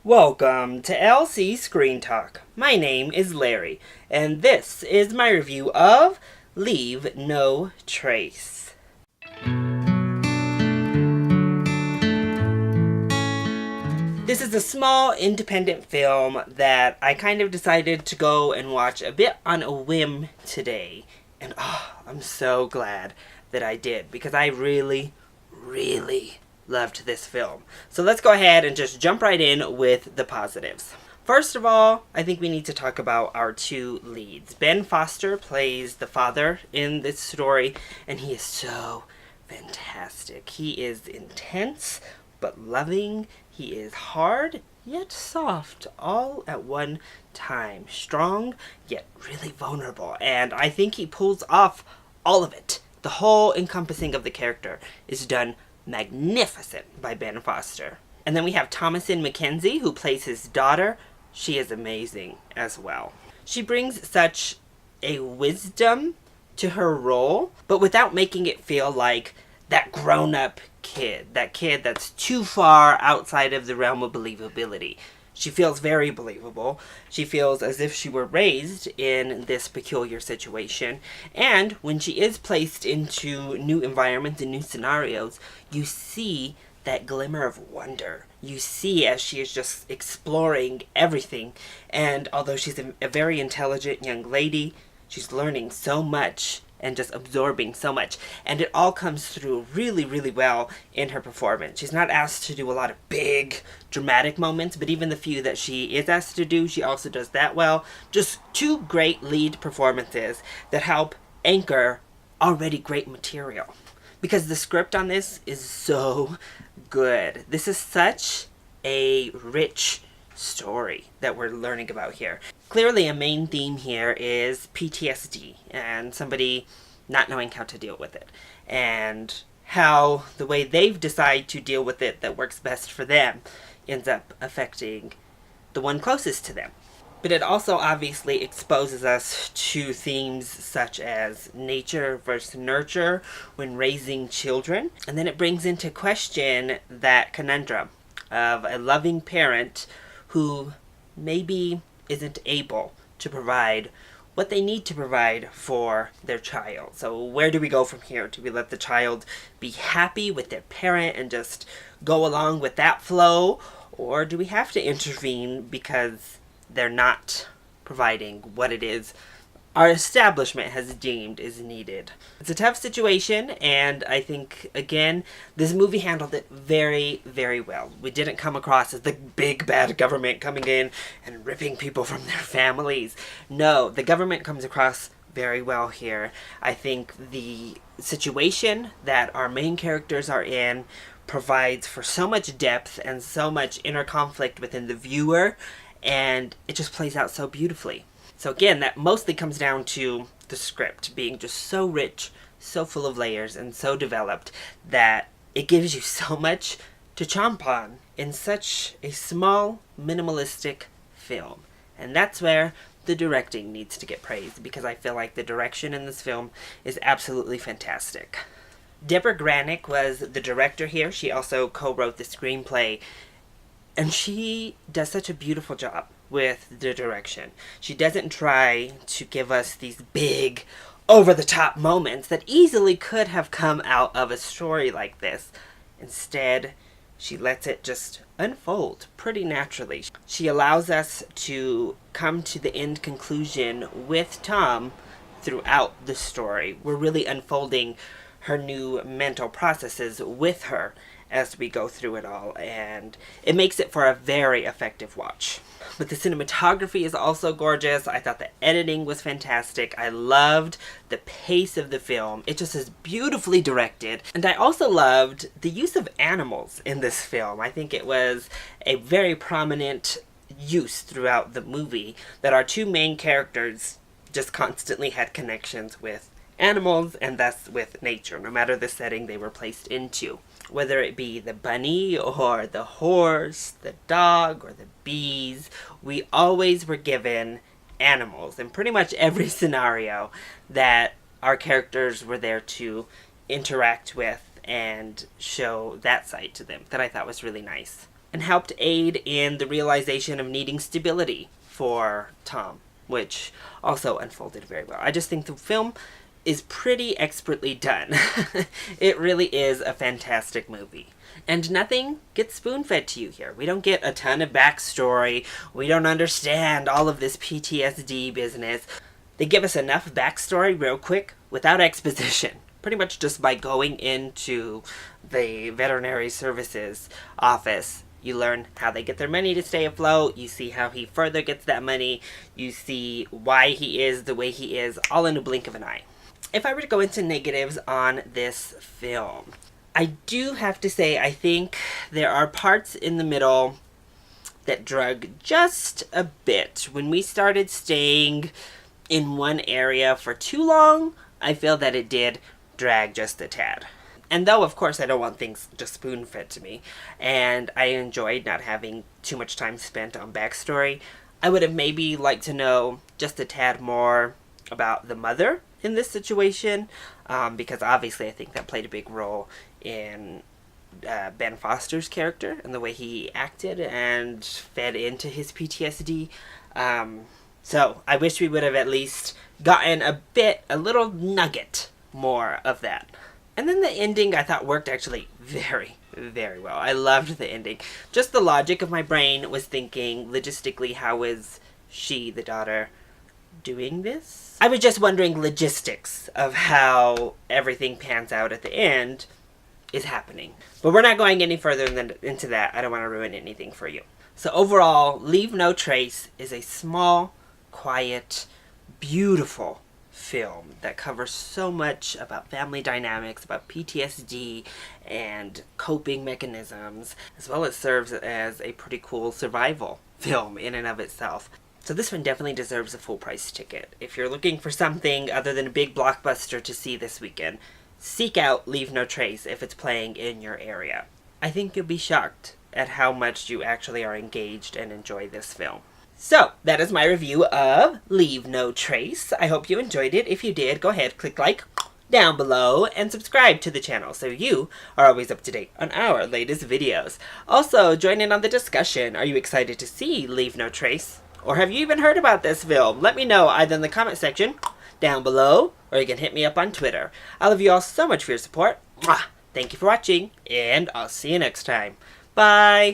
Welcome to LC Screen Talk. My name is Larry, and this is my review of Leave No Trace. This is a small independent film that I kind of decided to go and watch a bit on a whim today. And I'm so glad that I did, because I really loved this film. So let's go ahead and just jump right in with the positives. First of all, I think we need to talk about our two leads. Ben Foster plays the father in this story, and he is so fantastic. He is intense but loving. He is hard yet soft all at one time. Strong yet really vulnerable. And I think he pulls off all of it. The whole encompassing of the character is done magnificent by Ben Foster. And then we have Thomasin McKenzie, who plays his daughter. She is amazing as well. She brings such a wisdom to her role, but without making it feel like that grown-up kid. That kid that's too far outside of the realm of believability. She feels very believable. She feels as if she were raised in this peculiar situation. And when she is placed into new environments and new scenarios, you see that glimmer of wonder. You see as she is just exploring everything. And although she's a very intelligent young lady, she's learning so much and just absorbing so much. And it all comes through really well in her performance. She's not asked to do a lot of big, dramatic moments, but even the few that she is asked to do, she also does that well. Just two great lead performances that help anchor already great material. Because the script on this is so good. This is such a rich story that we're learning about here. Clearly a main theme here is PTSD and somebody not knowing how to deal with it, and how the way they've decided to deal with it that works best for them ends up affecting the one closest to them. But it also obviously exposes us to themes such as nature versus nurture when raising children, and then it brings into question that conundrum of a loving parent who maybe isn't able to provide what they need to provide for their child. So where do we go from here? Do we let the child be happy with their parent and just go along with that flow? Or do we have to intervene because they're not providing what it is our establishment has deemed is needed? It's a tough situation, and I think, again, this movie handled it very well. We didn't come across as the big bad government coming in and ripping people from their families. No, the government comes across very well here. I think the situation that our main characters are in provides for so much depth and so much inner conflict within the viewer, and it just plays out so beautifully. So again, that mostly comes down to the script being just so rich, so full of layers, and so developed that it gives you so much to chomp on in such a small, minimalistic film. And that's where the directing needs to get praised, because I feel like the direction in this film is absolutely fantastic. Deborah Granick was the director here. She also co-wrote the screenplay, and she does such a beautiful job with the direction. She doesn't try to give us these big, over-the-top moments that easily could have come out of a story like this. Instead, she lets it just unfold pretty naturally. She allows us to come to the end conclusion with Tom throughout the story. We're really unfolding her new mental processes with her as we go through it all, and it makes it for a very effective watch. But the cinematography is also gorgeous. I thought the editing was fantastic. I loved the pace of the film. It just is beautifully directed. And I also loved the use of animals in this film. I think it was a very prominent use throughout the movie that our two main characters just constantly had connections with animals, and thus with nature, no matter the setting they were placed into. Whether it be the bunny, or the horse, the dog, or the bees, we always were given animals in pretty much every scenario that our characters were there to interact with and show that side to them, that I thought was really nice. and helped aid in the realization of needing stability for Tom, which also unfolded very well. I just think the film is pretty expertly done. It really is a fantastic movie. And nothing gets spoon-fed to you here. We don't get a ton of backstory. We don't understand all of this PTSD business. They give us enough backstory real quick without exposition. Pretty much just by going into the veterinary services office. You learn how they get their money to stay afloat. You see how he further gets that money. You see why he is the way he is, all in a blink of an eye. If I were to go into negatives on this film, I do have to say I think there are parts in the middle that drug just a bit. When we started staying in one area for too long, I feel that it did drag just a tad. And though, of course, I don't want things just spoon-fed to me, and I enjoyed not having too much time spent on backstory, I would have maybe liked to know just a tad more about the mother in this situation, because obviously I think that played a big role in Ben Foster's character and the way he acted and fed into his PTSD. So I wish we would have at least gotten a little nugget more of that. And then the ending I thought worked actually very, very well. I loved the ending. Just the logic of my brain was thinking logistically, how is she, the daughter, doing this? I was just wondering logistics of how everything pans out at the end is happening. But we're not going any further into that. I don't want to ruin anything for you. So overall, Leave No Trace is a small, quiet, beautiful film that covers so much about family dynamics, about PTSD and coping mechanisms, as well as serves as a pretty cool survival film in and of itself. So this one definitely deserves a full price ticket. If you're looking for something other than a big blockbuster to see this weekend, seek out Leave No Trace if it's playing in your area. I think you'll be shocked at how much you actually are engaged and enjoy this film. So, that is my review of Leave No Trace. I hope you enjoyed it. If you did, go ahead, click like down below and subscribe to the channel so you are always up to date on our latest videos. Also, join in on the discussion. Are you excited to see Leave No Trace? Or have you even heard about this film? Let me know either in the comment section down below, or you can hit me up on Twitter. I love you all so much for your support. Mwah! Thank you for watching, and I'll see you next time. Bye!